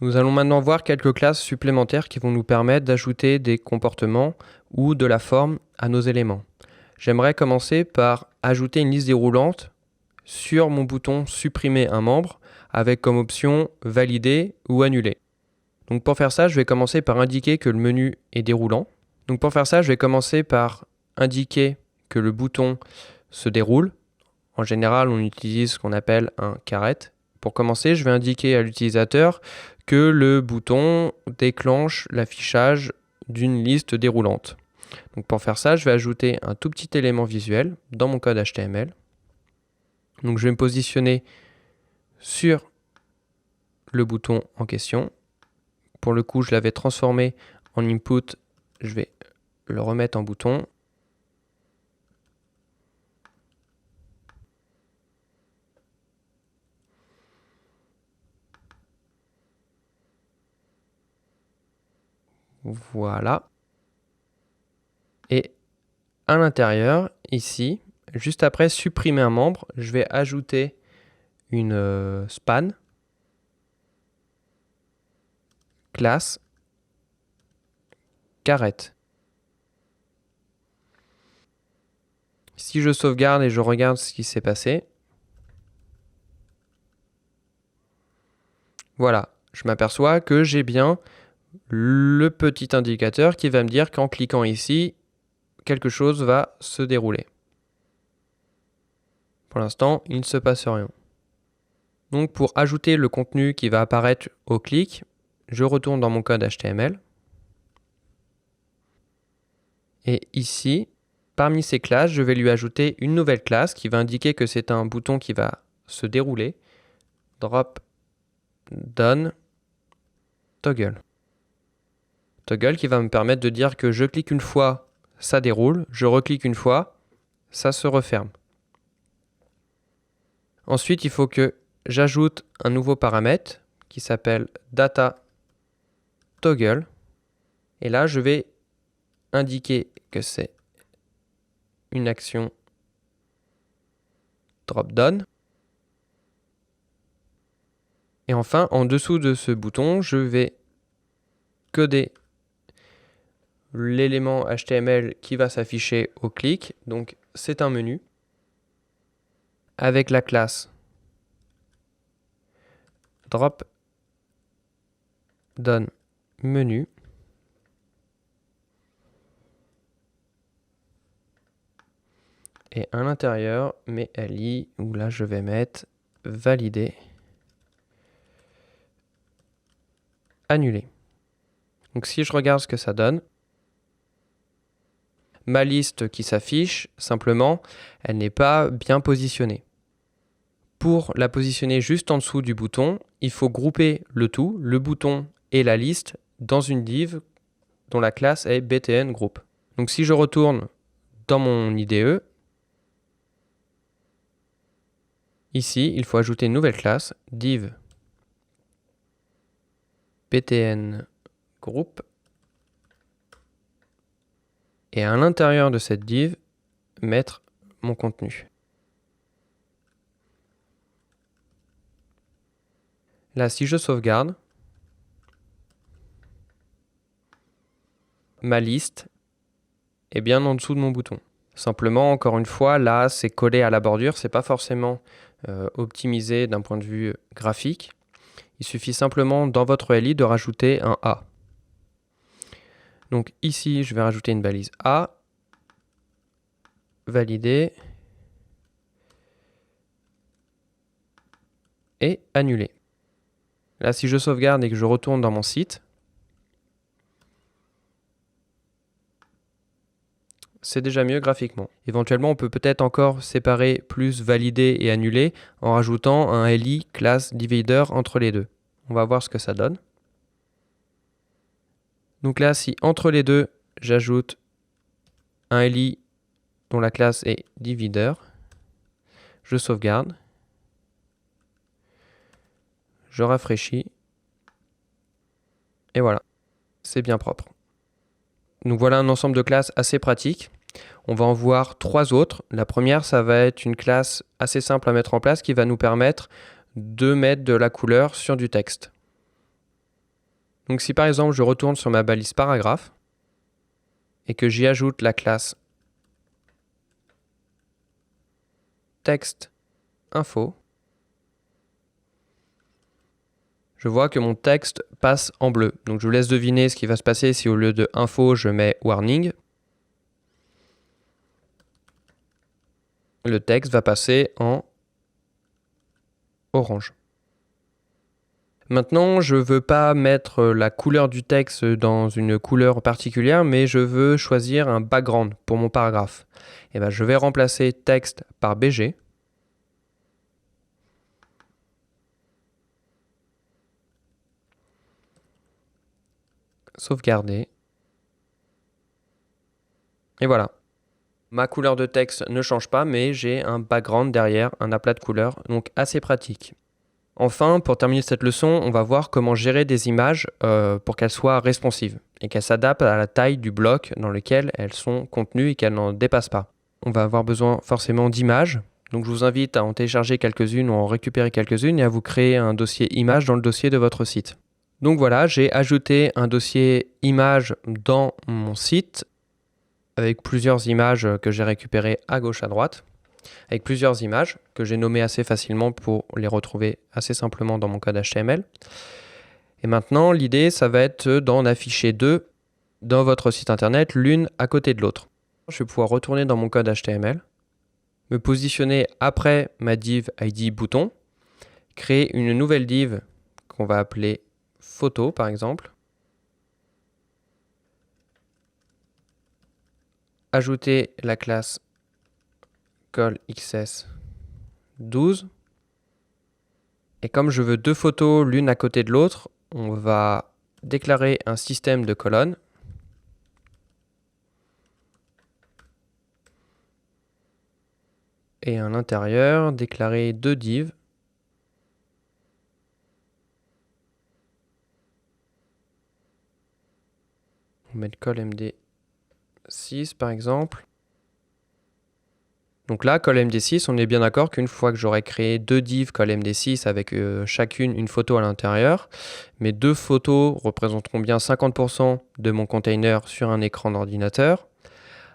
Nous allons maintenant voir quelques classes supplémentaires qui vont nous permettre d'ajouter des comportements ou de la forme à nos éléments. J'aimerais commencer par ajouter une liste déroulante sur mon bouton supprimer un membre avec comme option valider ou annuler. Donc pour faire ça, je vais commencer par indiquer que le menu est déroulant. Donc pour faire ça, je vais commencer par indiquer que le bouton se déroule. En général, on utilise ce qu'on appelle un caret. Pour commencer, je vais indiquer à l'utilisateur que le bouton déclenche l'affichage d'une liste déroulante. Donc pour faire ça, je vais ajouter un tout petit élément visuel dans mon code HTML. Donc je vais me positionner sur le bouton en question. Pour le coup, je l'avais transformé en input. Je vais le remettre en bouton. Voilà. Et à l'intérieur, ici, juste après supprimer un membre, je vais ajouter une span classe caret. Si je sauvegarde et je regarde ce qui s'est passé, voilà, je m'aperçois que j'ai bien le petit indicateur qui va me dire qu'en cliquant ici, quelque chose va se dérouler. Pour l'instant, il ne se passe rien. Donc pour ajouter le contenu qui va apparaître au clic, je retourne dans mon code HTML. Et ici, parmi ces classes, je vais lui ajouter une nouvelle classe qui va indiquer que c'est un bouton qui va se dérouler. Drop down toggle. Toggle qui va me permettre de dire que je clique une fois, ça déroule, je reclique une fois, ça se referme. Ensuite, il faut que j'ajoute un nouveau paramètre qui s'appelle data toggle. Et là, je vais indiquer que c'est une action drop down. Et enfin, en dessous de ce bouton, je vais coder l'élément HTML qui va s'afficher au clic. Donc, c'est un menu avec la classe drop down menu. Et à l'intérieur, mes LI, où là je vais mettre valider, annuler. Donc si je regarde ce que ça donne, ma liste qui s'affiche, simplement, elle n'est pas bien positionnée. Pour la positionner juste en dessous du bouton, il faut grouper le tout, le bouton et la liste, dans une div dont la classe est btn group. Donc si je retourne dans mon IDE, ici, il faut ajouter une nouvelle classe, div btn group. Et à l'intérieur de cette div, mettre mon contenu. Là, si je sauvegarde, ma liste est bien en dessous de mon bouton. Simplement, encore une fois, là, c'est collé à la bordure, c'est pas forcément optimisé d'un point de vue graphique. Il suffit simplement dans votre LI de rajouter un A. Donc ici, je vais rajouter une balise A, valider et annuler. Là, si je sauvegarde et que je retourne dans mon site, c'est déjà mieux graphiquement. Éventuellement, on peut peut-être encore séparer plus valider et annuler en rajoutant un LI class divider entre les deux. On va voir ce que ça donne. Donc là, si entre les deux, j'ajoute un LI dont la classe est divider, je sauvegarde, je rafraîchis, et voilà, c'est bien propre. Donc voilà un ensemble de classes assez pratique. On va en voir 3 autres. La première, ça va être une classe assez simple à mettre en place qui va nous permettre de mettre de la couleur sur du texte. Donc si par exemple je retourne sur ma balise paragraphe et que j'y ajoute la classe texte info, je vois que mon texte passe en bleu. Donc je vous laisse deviner ce qui va se passer si au lieu de info, je mets warning. Le texte va passer en orange. Maintenant, je ne veux pas mettre la couleur du texte dans une couleur particulière, mais je veux choisir un background pour mon paragraphe. Et bien, je vais remplacer texte par BG. Sauvegarder. Et voilà. Ma couleur de texte ne change pas, mais j'ai un background derrière, un aplat de couleurs, donc assez pratique. Enfin, pour terminer cette leçon, on va voir comment gérer des images pour qu'elles soient responsives et qu'elles s'adaptent à la taille du bloc dans lequel elles sont contenues et qu'elles n'en dépassent pas. On va avoir besoin forcément d'images, donc je vous invite à en télécharger quelques-unes ou en récupérer quelques-unes et à vous créer un dossier images dans le dossier de votre site. Donc voilà, j'ai ajouté un dossier images dans mon site avec plusieurs images que j'ai récupérées à gauche à droite, avec plusieurs images que j'ai nommées assez facilement pour les retrouver assez simplement dans mon code HTML. Et maintenant, l'idée, ça va être d'en afficher deux dans votre site internet, l'une à côté de l'autre. Je vais pouvoir retourner dans mon code HTML, me positionner après ma div ID bouton, créer une nouvelle div qu'on va appeler photo par exemple, ajouter la classe colXS12. Et comme je veux deux photos l'une à côté de l'autre, on va déclarer un système de colonnes. Et à l'intérieur, déclarer deux divs. On va mettre colMD6 par exemple. Donc là, colMD6, on est bien d'accord qu'une fois que j'aurai créé deux divs colMD6 avec chacune une photo à l'intérieur, mes deux photos représenteront bien 50% de mon container sur un écran d'ordinateur,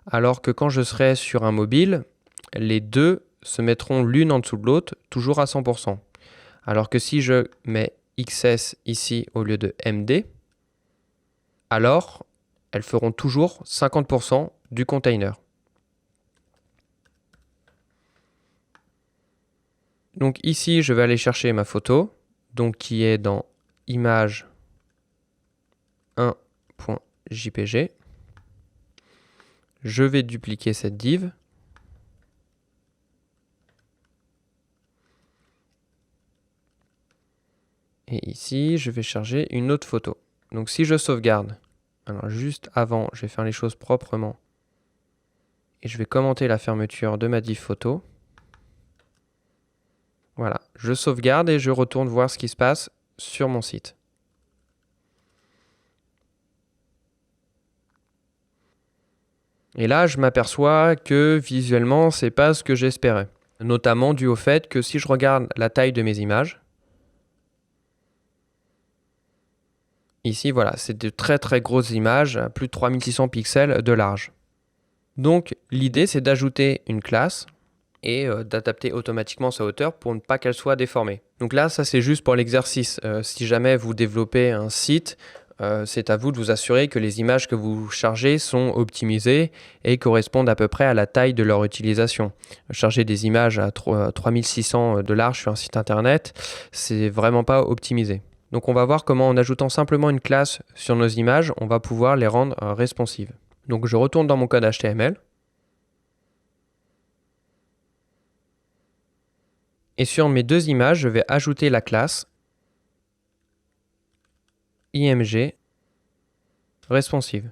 alors que quand je serai sur un mobile, les deux se mettront l'une en dessous de l'autre, toujours à 100%. Alors que si je mets XS ici au lieu de MD, alors elles feront toujours 50% du container. Donc ici, je vais aller chercher ma photo, donc qui est dans image 1.jpg. Je vais dupliquer cette div. Et ici, je vais charger une autre photo. Donc si je sauvegarde, alors juste avant, je vais faire les choses proprement. Et je vais commenter la fermeture de ma div photo. Voilà, je sauvegarde et je retourne voir ce qui se passe sur mon site. Et là, je m'aperçois que visuellement, c'est pas ce que j'espérais. Notamment dû au fait que si je regarde la taille de mes images, ici, voilà, c'est de très très grosses images, à plus de 3600 pixels de large. Donc, l'idée, c'est d'ajouter une classe et d'adapter automatiquement sa hauteur pour ne pas qu'elle soit déformée. Donc là, ça c'est juste pour l'exercice. Si jamais vous développez un site, c'est à vous de vous assurer que les images que vous chargez sont optimisées et correspondent à peu près à la taille de leur utilisation. Charger des images à 3600 de large sur un site internet, c'est vraiment pas optimisé. Donc on va voir comment en ajoutant simplement une classe sur nos images, on va pouvoir les rendre responsives. Donc je retourne dans mon code HTML. Et sur mes deux images, je vais ajouter la classe img responsive.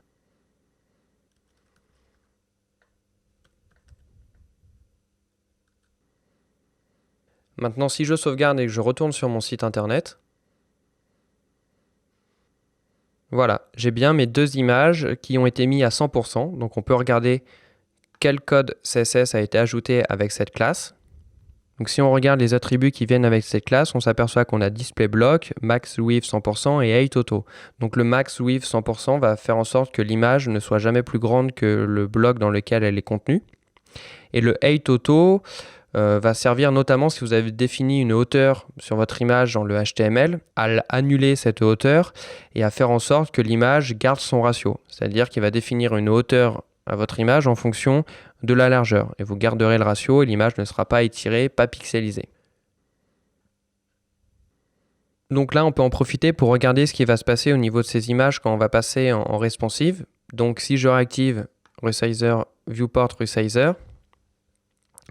Maintenant, si je sauvegarde et que je retourne sur mon site internet, voilà, j'ai bien mes deux images qui ont été mises à 100%. Donc on peut regarder quel code CSS a été ajouté avec cette classe. Donc si on regarde les attributs qui viennent avec cette classe, on s'aperçoit qu'on a display block, max width 100% et height auto. Donc le max width 100% va faire en sorte que l'image ne soit jamais plus grande que le bloc dans lequel elle est contenue. Et le height auto va servir notamment si vous avez défini une hauteur sur votre image dans le HTML, à annuler cette hauteur et à faire en sorte que l'image garde son ratio. C'est-à-dire qu'il va définir une hauteur à votre image en fonction de la largeur. Et vous garderez le ratio et l'image ne sera pas étirée, pas pixelisée. Donc là, on peut en profiter pour regarder ce qui va se passer au niveau de ces images quand on va passer en responsive. Donc si je réactive Resizer, Viewport Resizer,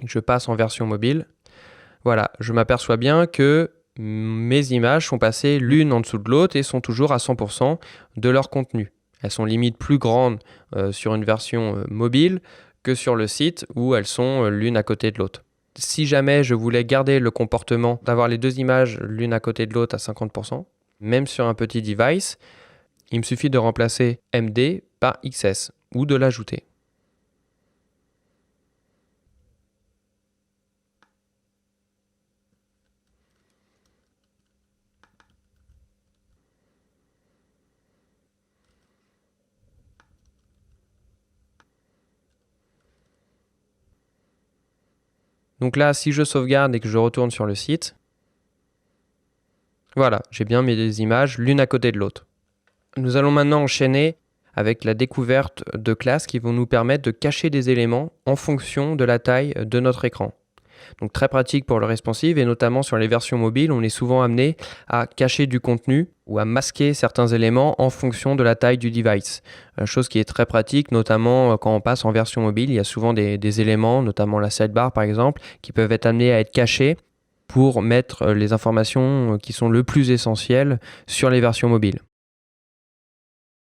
je passe en version mobile, voilà, je m'aperçois bien que mes images sont passées l'une en dessous de l'autre et sont toujours à 100% de leur contenu. Elles sont limite plus grandes sur une version mobile que sur le site où elles sont l'une à côté de l'autre. Si jamais je voulais garder le comportement d'avoir les deux images l'une à côté de l'autre à 50%, même sur un petit device, il me suffit de remplacer MD par XS ou de l'ajouter. Donc là, si je sauvegarde et que je retourne sur le site, voilà, j'ai bien mes images l'une à côté de l'autre. Nous allons maintenant enchaîner avec la découverte de classes qui vont nous permettre de cacher des éléments en fonction de la taille de notre écran. Donc très pratique pour le responsive et notamment sur les versions mobiles, on est souvent amené à cacher du contenu ou à masquer certains éléments en fonction de la taille du device. Chose qui est très pratique, notamment quand on passe en version mobile, il y a souvent des éléments, notamment la sidebar par exemple, qui peuvent être amenés à être cachés pour mettre les informations qui sont le plus essentielles sur les versions mobiles.